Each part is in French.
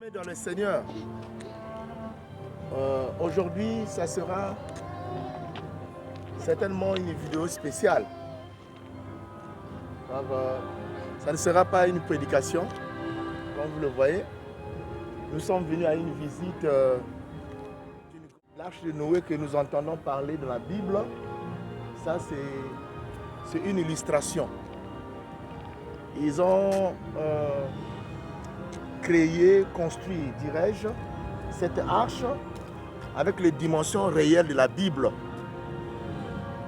Mais dans le Seigneur, aujourd'hui, ça sera certainement une vidéo spéciale. Ça ne sera pas une prédication, comme vous le voyez. Nous sommes venus à une visite de l'arche de Noé que nous entendons parler dans la Bible. Ça, c'est une illustration. Ils ont créé, construit, dirais-je, cette arche avec les dimensions réelles de la Bible.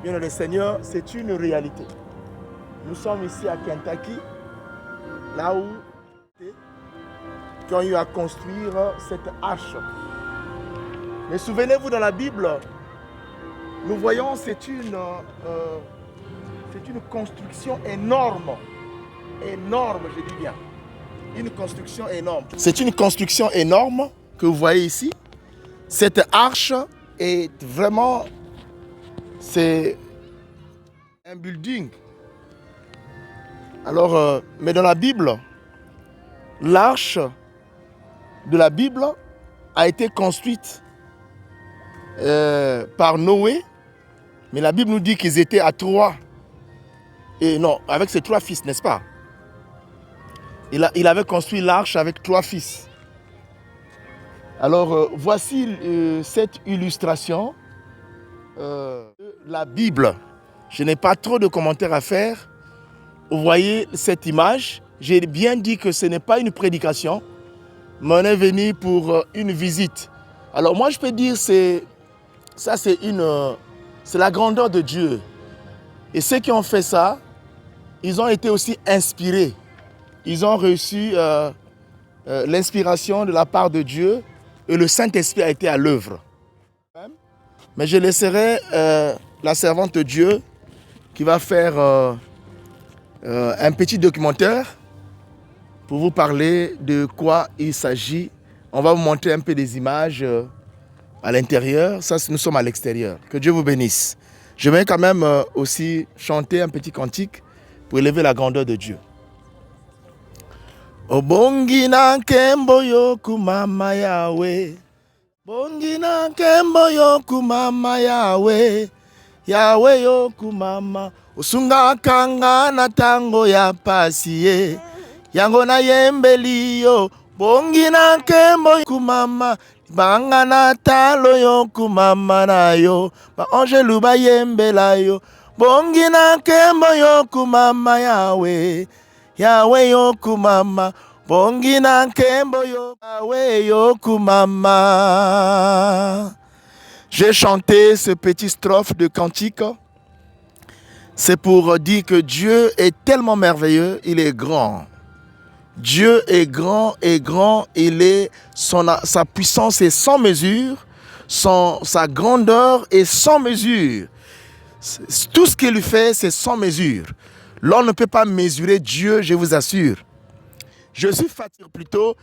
Bien, le Seigneur, c'est une réalité. Nous sommes ici à Kentucky, là où qui ont eu à construire cette arche. Mais souvenez-vous, dans la Bible, nous voyons c'est une construction énorme. Énorme, je dis bien. Une construction énorme. C'est une construction énorme que vous voyez ici. Cette arche est vraiment, c'est un building. Alors, mais dans la Bible, l'arche de la Bible a été construite par Noé, mais la Bible nous dit qu'ils étaient à 3. Et non, avec ses 3 fils, n'est-ce pas? Il avait construit l'arche avec 3 fils. Alors, voici cette illustration de la Bible. Je n'ai pas trop de commentaires à faire. Vous voyez cette image. J'ai bien dit que ce n'est pas une prédication, mais on est venu pour une visite. Alors moi, je peux dire que c'est la grandeur de Dieu. Et ceux qui ont fait ça, ils ont été aussi inspirés. Ils ont reçu l'inspiration de la part de Dieu et le Saint-Esprit a été à l'œuvre. Mais je laisserai la servante de Dieu qui va faire un petit documentaire pour vous parler de quoi il s'agit. On va vous montrer un peu des images à l'intérieur. Ça, nous sommes à l'extérieur. Que Dieu vous bénisse. Je vais quand même aussi chanter un petit cantique pour élever la grandeur de Dieu. Obongina kembo yoku mama Yahweh. Bongina kembo yoku mama Yahweh. Yahweh yoku mama. Usunga kanga na tango ya pasiye. Yango na yembeli yo. Bongina kembo yoku mama. Banga na talo yoku mama na yo. Ba angelu ba yembela yo. Bongina kembo yoku mama Yahweh. Yahweh yoku mama, bongina kembo yo, Yahweh yoku mama. J'ai chanté ce petit strophe de cantique. C'est pour dire que Dieu est tellement merveilleux, il est grand. Dieu est grand, sa puissance est sans mesure, sa grandeur est sans mesure. Tout ce qu'il fait, c'est sans mesure. L'on ne peut pas mesurer Dieu, je vous assure. Je suis fatigué plutôt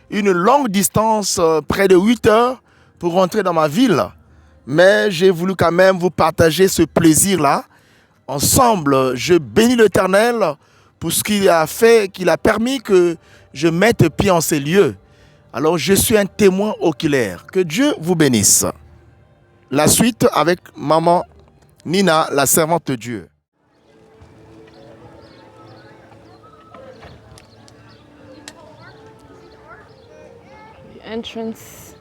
une longue distance, près de 8 heures, pour rentrer dans ma ville. Mais j'ai voulu quand même vous partager ce plaisir-là. Ensemble, je bénis l'Éternel pour ce qu'il a fait, qu'il a permis que je mette pied en ces lieux. Alors je suis un témoin oculaire. Que Dieu vous bénisse. La suite avec maman Nina, la servante de Dieu. Entrance.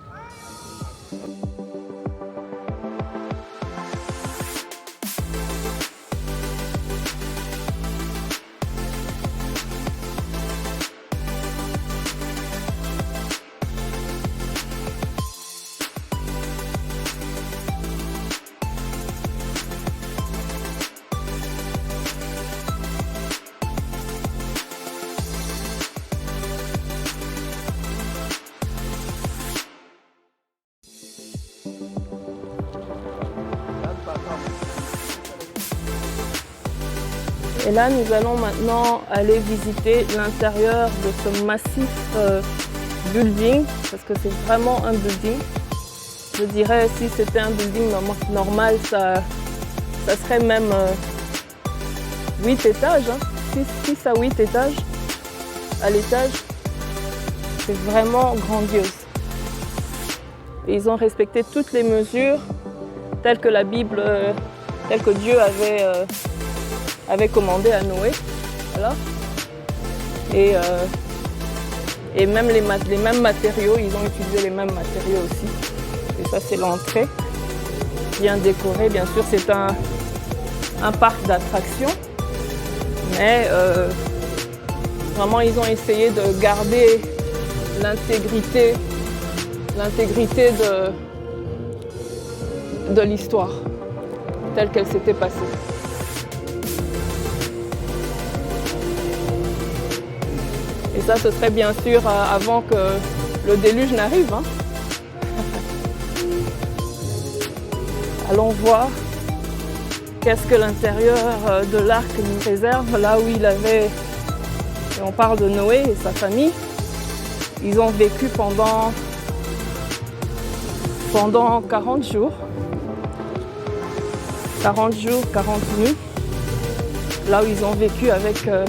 Et là, nous allons maintenant aller visiter l'intérieur de ce massif building, parce que c'est vraiment un building. Je dirais, si c'était un building normal, ça serait même 8 étages, hein, 6 à 8 étages à l'étage. C'est vraiment grandiose. Et ils ont respecté toutes les mesures telles que la Bible, telles que Dieu avait commandé à Noé. Voilà. Et même les mêmes matériaux, ils ont utilisé les mêmes matériaux aussi. Et ça, c'est l'entrée, bien décorée. Bien sûr, c'est un parc d'attractions, mais vraiment, ils ont essayé de garder l'intégrité de l'histoire telle qu'elle s'était passée. Et ça, ce serait bien sûr avant que le déluge n'arrive. Hein. Allons voir qu'est-ce que l'intérieur de l'arc nous réserve, là où il avait, et on parle de Noé et sa famille, ils ont vécu pendant 40 jours. 40 jours, 40 nuits, là où ils ont vécu avec les hommes.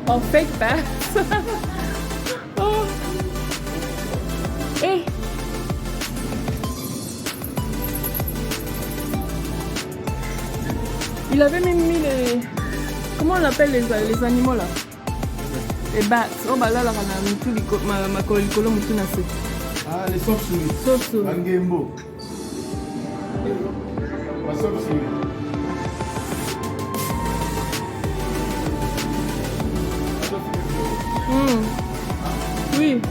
En fake bath. Oh. Hey. Il avait même mis les... Comment on appelle les animaux là? Les bats. Oh bah là, Ah, les chauves-souris. Chauves-souris. Mangembo. La chauve-souris. Oui.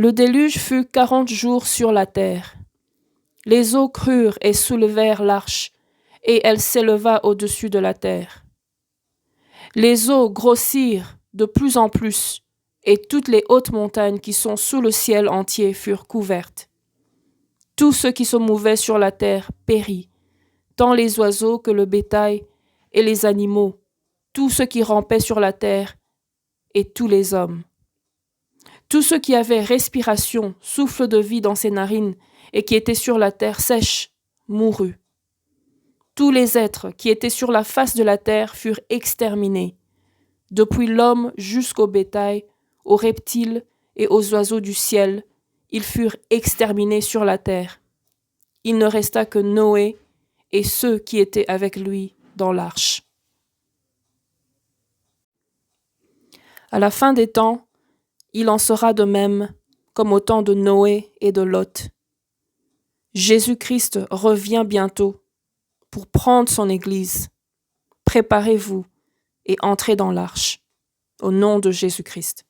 Le déluge fut 40 jours sur la terre. Les eaux crurent et soulevèrent l'arche, et elle s'éleva au-dessus de la terre. Les eaux grossirent de plus en plus, et toutes les hautes montagnes qui sont sous le ciel entier furent couvertes. Tout ce qui se mouvait sur la terre périt, tant les oiseaux que le bétail et les animaux, tout ce qui rampait sur la terre et tous les hommes. Tout ce qui avait respiration, souffle de vie dans ses narines et qui était sur la terre sèche, mourut. Tous les êtres qui étaient sur la face de la terre furent exterminés, depuis l'homme jusqu'au bétail, aux reptiles et aux oiseaux du ciel, ils furent exterminés sur la terre. Il ne resta que Noé et ceux qui étaient avec lui dans l'arche. À la fin des temps, il en sera de même comme au temps de Noé et de Lot. Jésus-Christ revient bientôt pour prendre son Église. Préparez-vous et entrez dans l'arche. Au nom de Jésus-Christ.